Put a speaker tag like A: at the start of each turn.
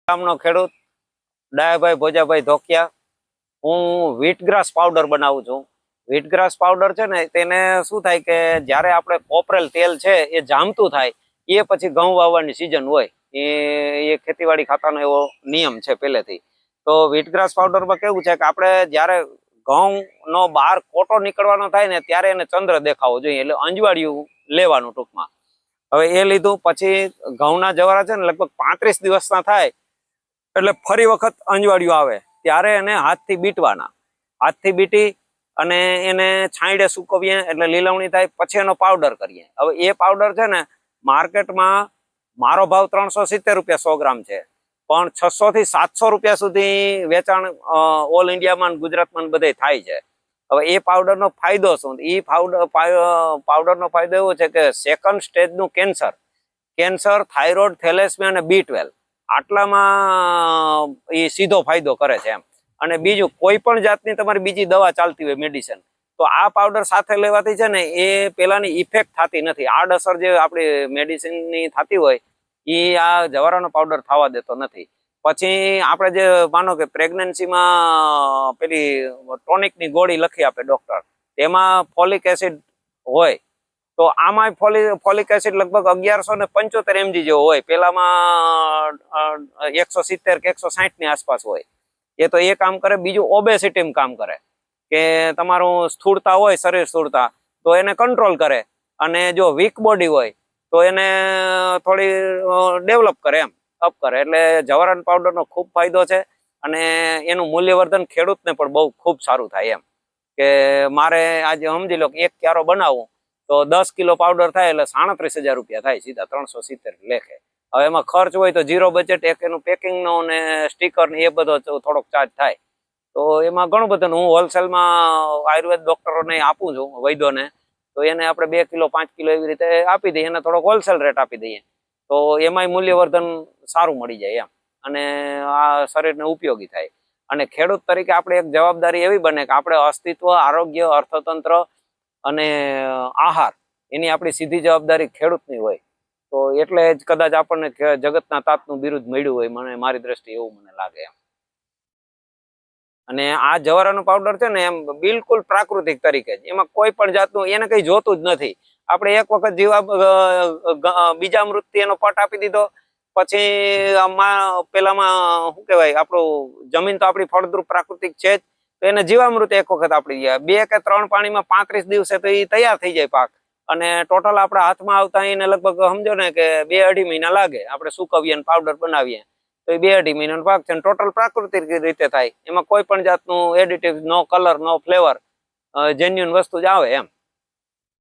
A: ગામનો ખેડૂત ડાયાભાઈ ભોજાભાઈ ધોકિયા। હું વ્હીટગ્રાસ પાવડર બનાવું છું। વ્હીટગ્રાસ પાવડર છે ને તેને શું થાય કે જ્યારે આપણે કોપરેલ તેલ છે એ જામતું થાય એ પછી ઘઉં વાવવાની સિઝન હોય એ ખેતીવાડી ખાતાનો એવો નિયમ છે પહેલેથી। તો વ્હીટગ્રાસ પાવડરમાં કેવું છે કે આપણે જ્યારે ઘઉંનો બહાર કોટો નીકળવાનો થાય ને ત્યારે એને ચંદ્ર દેખાવો જોઈએ, એટલે અંજવાળિયું લેવાનું ટૂંકમાં। હવે એ લીધું પછી ઘઉંના જવારા છે ને લગભગ 35 દિવસના થાય એટલે ફરી વખત અંજવાળિયું આવે ત્યારે એને હાથથી બીટવાના। હાથથી બીટી અને એને છાંયડે સૂકવીએ એટલે લીલવણી થાય પછી એનો પાવડર કરીએ। હવે એ પાવડર છે ને માર્કેટમાં મારો ભાવ 370 રૂપિયા 100 ગ્રામ છે, પણ 600 થી 700 રૂપિયા સુધી વેચાણ ઓલ ઇન્ડિયામાં ગુજરાતમાં બધે થાય છે। હવે એ પાવડરનો ફાયદો શું? એ પાવડરનો ફાયદો એવો છે કે સેકન્ડ સ્ટેજનું કેન્સર, થાઇરોઇડ, થેલેસમિયા અને B12 આટલામાં એ સીધો ફાયદો કરે છે એમ। અને બીજું કોઈ પણ જાતની તમારી બીજી દવા ચાલતી હોય મેડિસિન, તો આ પાવડર સાથે લેવાથી છે ને એ પેલાની ઇફેક્ટ થતી નથી। આડઅસર જે આપણી મેડિસિનની થતી હોય એ આ જવારાનો પાવડર થવા દેતો નથી। પછી આપણે જે માનો કે પ્રેગ્નન્સીમાં પેલી ટોનિકની ગોળી લખી આપે ડોક્ટર, તેમાં ફોલિક એસિડ હોય, તો આમાં ફોલિક એસિડ લગભગ 1175 mg જેવો હોય, પેલામાં 170 કે 160 ની આસપાસ હોય। એ તો એ કામ કરે। બીજું ઓબેસિટીમાં કામ કરે કે તમારું સ્થૂળતા હોય, શરીર સ્થૂળતા, તો એને કંટ્રોલ કરે, અને જો વીક બોડી હોય તો એને થોડી ડેવલપ કરે એમ, અપ કરે। એટલે જવારાન પાવડરનો ખૂબ ફાયદો છે અને એનું મૂલ્યવર્ધન ખેડૂતને પણ બહુ ખૂબ સારું થાય એમ। કે મારે આજે સમજી લો કે 1 ક્યારો બનાવું તો 10 કિલો પાવડર થાય એટલે 37,000 રૂપિયા થાય, સીધા 370 લેખે। હવે એમાં ખર્ચ હોય તો ઝીરો બજેટ, એક એનું પેકિંગનો ને સ્ટીકર ને એ બધો થોડોક ચાર્જ થાય, તો એમાં ઘણું બધું। હું હોલસેલમાં આયુર્વેદ ડોક્ટરોને આપું છું, વૈદ્યોને, તો એને આપણે 2 કિલો 5 કિલો એવી રીતે આપી દઈએ, એને થોડોક હોલસેલ રેટ આપી દઈએ, તો એમાંય મૂલ્યવર્ધન સારું મળી જાય એમ, અને આ શરીરને ઉપયોગી થાય। અને ખેડૂત તરીકે આપણે એક જવાબદારી એવી બને કે આપણે અસ્તિત્વ, આરોગ્ય, અર્થતંત્ર અને આહાર એની આપણી સીધી જવાબદારી ખેડૂતની હોય। તો એટલે જ કદાચ આપણને જગતના તાતનું બિરુદ મળ્યું હોય, મને મારી દ્રષ્ટિએ એવું મને લાગે એમ। અને આ જવારાનો પાવડર છે ને એમ બિલકુલ પ્રાકૃતિક તરીકે જ, એમાં કોઈ પણ જાતનું એને કઈ જોતું જ નથી। આપણે એક વખત બીજામૃતથી એનો પટ આપી દીધો, પછી પેલામાં શું કહેવાય, આપણું જમીન તો આપણી ફળદ્રુપ પ્રાકૃતિક છે જ, તો એને જીવામૃત એક વખત આપી દઈએ, 2 કે 3 પાણીમાં 35 દિવસે તો એ તૈયાર થઈ જાય પાક। અને ટોટલ આપણા હાથમાં આવતા એને લગભગ સમજો ને કે 2-2.5 મહિના લાગે, આપણે સુકવીએ પાવડર બનાવીએ તો એ 2-2.5 મહિનાનો પાક છે। ટોટલ પ્રાકૃતિક રીતે થાય, એમાં કોઈ પણ જાતનું એડિટિવ, નો કલર, નો ફ્લેવર, જેન્યુઅન વસ્તુ જ આવે એમ।